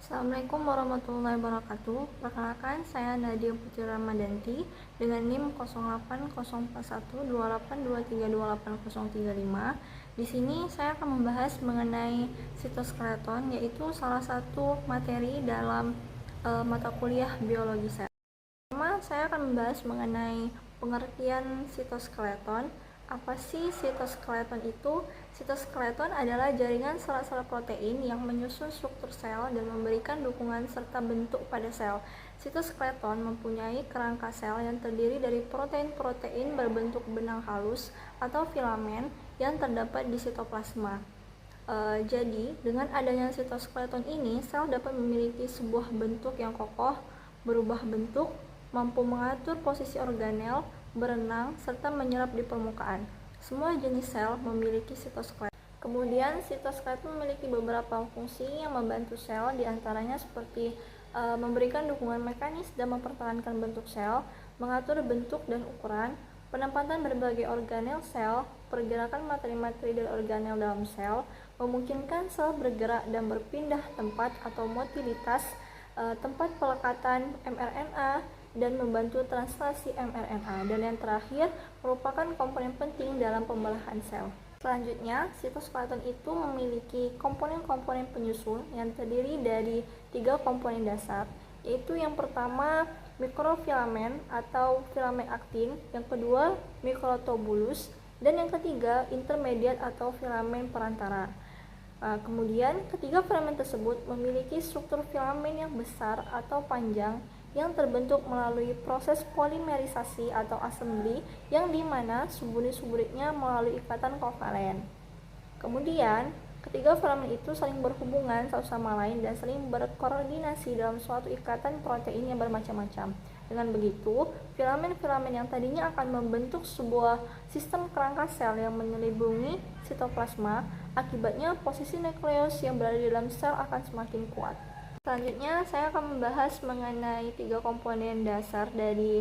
Assalamualaikum warahmatullahi wabarakatuh. Perkenalkan, saya Nadia Putri Ramadanti dengan NIM 08041282328035. Di sini saya akan membahas mengenai sitoskeleton, yaitu salah satu materi dalam mata kuliah biologi sel. Pertama, saya akan membahas mengenai pengertian sitoskeleton. Apa sih sitoskeleton itu? Sitoskeleton adalah jaringan sel-sel protein yang menyusun struktur sel dan memberikan dukungan serta bentuk pada sel. Sitoskeleton mempunyai kerangka sel yang terdiri dari protein-protein berbentuk benang halus atau filamen yang terdapat di sitoplasma. Jadi, dengan adanya sitoskeleton ini, sel dapat memiliki sebuah bentuk yang kokoh, berubah bentuk, mampu mengatur posisi organel, berenang, serta menyerap di permukaan. Semua jenis sel memiliki sitoskeleton. Kemudian, sitoskeleton memiliki beberapa fungsi yang membantu sel, diantaranya seperti memberikan dukungan mekanis dan mempertahankan bentuk sel, mengatur bentuk dan ukuran, penempatan berbagai organel sel, pergerakan materi-materi dari organel dalam sel, memungkinkan sel bergerak dan berpindah tempat atau motilitas, tempat pelekatan mRNA, dan membantu translasi mRNA, dan yang terakhir merupakan komponen penting dalam pembelahan sel. Selanjutnya, sitoskeleton itu memiliki komponen-komponen penyusun yang terdiri dari 3 komponen dasar, yaitu yang pertama mikrofilamen atau filamen aktin, yang kedua mikrotubulus, dan yang ketiga intermediat atau filamen perantara. Kemudian ketiga filamen tersebut memiliki struktur filamen yang besar atau panjang yang terbentuk melalui proses polimerisasi atau assembly, yang dimana subunit-subunitnya melalui ikatan kovalen. Kemudian ketiga filamen itu saling berhubungan satu sama lain dan saling berkoordinasi dalam suatu ikatan protein yang bermacam-macam. Dengan begitu, filamen-filamen yang tadinya akan membentuk sebuah sistem kerangka sel yang menyelimuti sitoplasma, akibatnya posisi nukleus yang berada di dalam sel akan semakin kuat. Selanjutnya, saya akan membahas mengenai 3 komponen dasar dari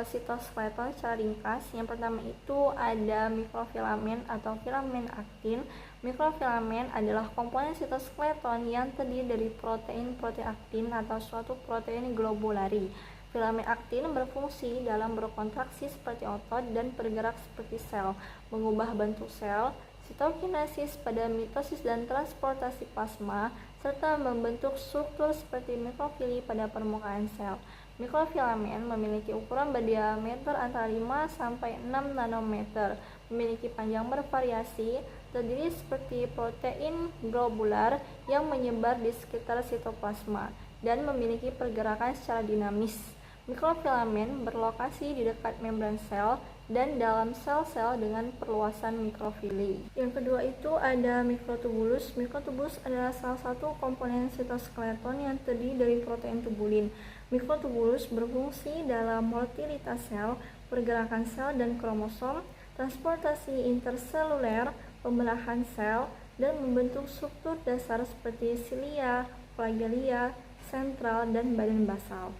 sitoskeleton secara ringkas. Yang pertama itu ada mikrofilamen atau filamen aktin. Mikrofilamen adalah komponen sitoskeleton yang terdiri dari protein-protein aktin atau suatu protein globulari. Filamen aktin berfungsi dalam berkontraksi seperti otot dan bergerak seperti sel, mengubah bentuk sel, sitokinesis pada mitosis dan transportasi plasma, serta membentuk struktur seperti mikrofili pada permukaan sel. Mikrofilamen memiliki ukuran berdiameter antara 5 sampai 6 nanometer, memiliki panjang bervariasi, terdiri seperti protein globular yang menyebar di sekitar sitoplasma dan memiliki pergerakan secara dinamis. Mikrofilamen berlokasi di dekat membran sel dan dalam sel-sel dengan perluasan mikrofili. Yang kedua itu ada mikrotubulus. Mikrotubulus adalah salah satu komponen sitoskeleton yang terdiri dari protein tubulin. Mikrotubulus berfungsi dalam motilitas sel, pergerakan sel dan kromosom, transportasi interseluler, pembelahan sel, dan membentuk struktur dasar seperti silia, flagelia, sentral, dan badan basal.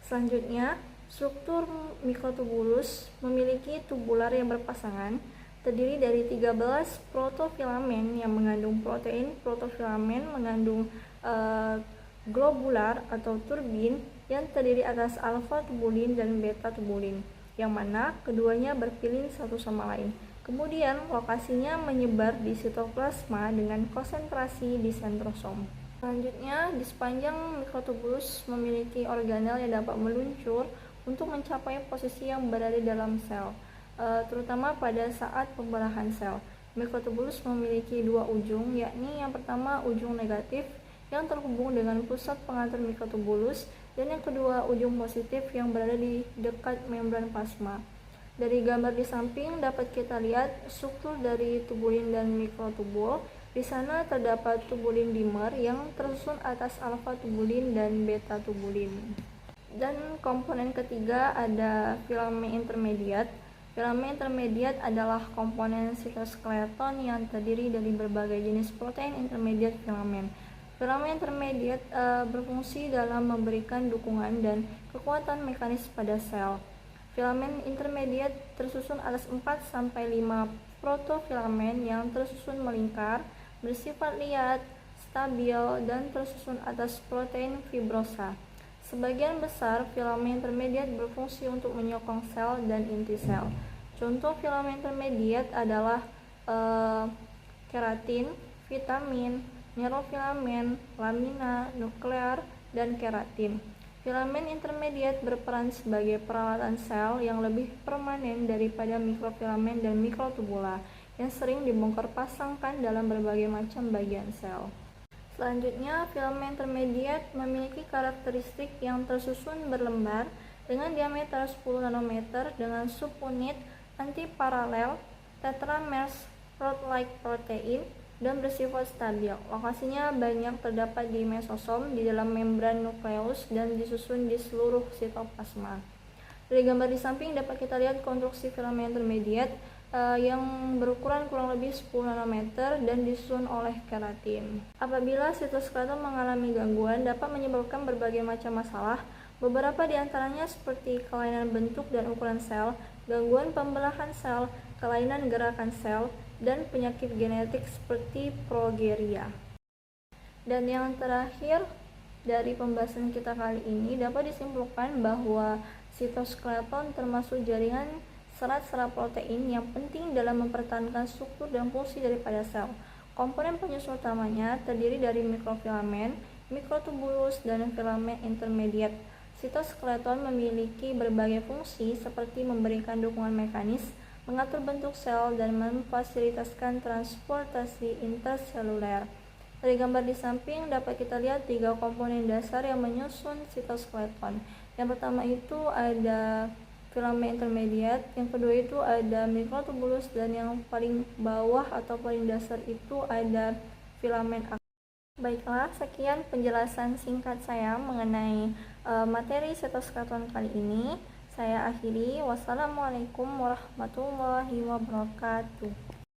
Selanjutnya, struktur mikrotubulus memiliki tubular yang berpasangan, terdiri dari 13 protofilamen yang mengandung protein. Protofilamen mengandung globular atau turbin yang terdiri atas alfa tubulin dan beta tubulin, yang mana keduanya berpilin satu sama lain. Kemudian lokasinya menyebar di sitoplasma dengan konsentrasi di sentrosom. Selanjutnya, di sepanjang mikrotubulus memiliki organel yang dapat meluncur untuk mencapai posisi yang berada dalam sel, terutama pada saat pembelahan sel. Mikrotubulus memiliki 2 ujung, yakni yang pertama ujung negatif yang terhubung dengan pusat pengatur mikrotubulus, dan yang kedua ujung positif yang berada di dekat membran plasma. Dari gambar di samping dapat kita lihat struktur dari tubulin dan mikrotubul. Di sana terdapat tubulin dimer yang tersusun atas alfa tubulin dan beta tubulin. Dan komponen ketiga ada filamen intermediat. Filamen intermediat adalah komponen sitoskeleton yang terdiri dari berbagai jenis protein intermediat filamen. Filamen intermediat berfungsi dalam memberikan dukungan dan kekuatan mekanis pada sel. Filamen intermediat tersusun atas 4-5 protofilamen yang tersusun melingkar, bersifat liat, stabil, dan tersusun atas protein fibrosa. Sebagian besar filamen intermediate berfungsi untuk menyokong sel dan inti sel. Contoh filamen intermediate adalah keratin, vitamin, neurofilamen, lamina, nuklear, dan keratin. Filamen intermediate berperan sebagai peralatan sel yang lebih permanen daripada mikrofilamen dan mikrotubula yang sering dibongkar pasangkan dalam berbagai macam bagian sel. Selanjutnya, filamen intermediate memiliki karakteristik yang tersusun berlembar dengan diameter 10 nanometer dengan subunit antiparalel tetramers rod-like protein dan bersifat stabil. Lokasinya banyak terdapat di mesosom, di dalam membran nukleus, dan disusun di seluruh sitoplasma. Dari gambar di samping dapat kita lihat konstruksi filamen intermediate yang berukuran kurang lebih 10 nanometer dan disusun oleh keratin. Apabila sitoskeleton mengalami gangguan, dapat menyebabkan berbagai macam masalah. Beberapa di antaranya seperti kelainan bentuk dan ukuran sel, gangguan pembelahan sel, kelainan gerakan sel, dan penyakit genetik seperti progeria. Dan yang terakhir dari pembahasan kita kali ini dapat disimpulkan bahwa sitoskeleton termasuk jaringan serat-serat protein yang penting dalam mempertahankan struktur dan fungsi daripada sel. Komponen penyusun utamanya terdiri dari mikrofilamen, mikrotubulus, dan filamen intermediate. Sitoskeleton memiliki berbagai fungsi seperti memberikan dukungan mekanis, mengatur bentuk sel, dan memfasilitaskan transportasi interseluler. Dari gambar di samping dapat kita lihat 3 komponen dasar yang menyusun sitoskeleton. Yang pertama itu ada filamen intermediate, yang kedua itu ada mikrotubulus, dan yang paling bawah atau paling dasar itu ada filamen aktif. Baiklah, sekian penjelasan singkat saya mengenai materi sitoskeleton kali ini. Saya akhiri. Wassalamualaikum warahmatullahi wabarakatuh.